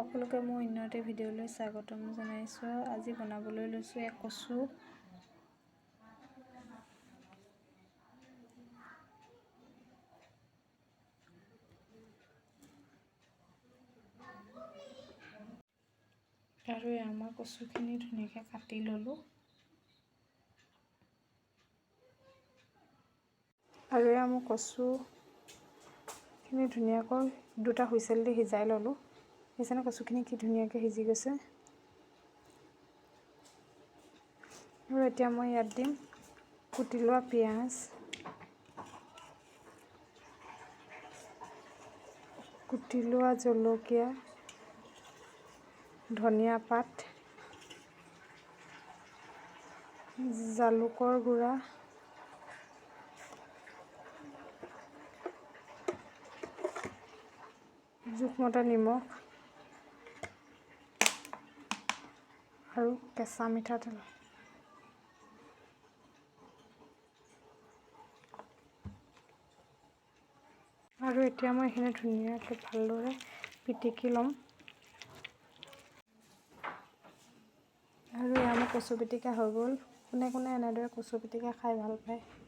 সকলোকে মোৰ অন্য এটা ভিডিঅ'লৈ স্বাগতম জনাইছোঁ। আজি বনাবলৈ লৈছোঁ এক কচু। আৰু আমাৰ কচুখিনি ধুনীয়াকৈ কাটি ল'লোঁ। আৰু মোৰ কচুখিনি ধুনীয়াকৈ দুটা হুইচেল দি সিজাই ল'লোঁ। সেইকাৰণে কচুখিনি কি ধুনীয়াকৈ সিজি গৈছে। আৰু এতিয়া মই ইয়াত দিম কুটি লোৱা পিঁয়াজ, কুটি লোৱা জলকীয়া, ধনিয়া পাত, জালুকৰ গুড়া, জোখমতে নিমখ আৰু কেঁচা মিঠাতেল। আৰু এতিয়া মই এইখিনি ধুনীয়াকৈ ভালদৰে পিটিকি ল'ম। আৰু আমাৰ কচু পিটিকা হৈ গ'ল। কোনে কোনে এনেদৰে কচু পিটিকা খাই ভাল পায়।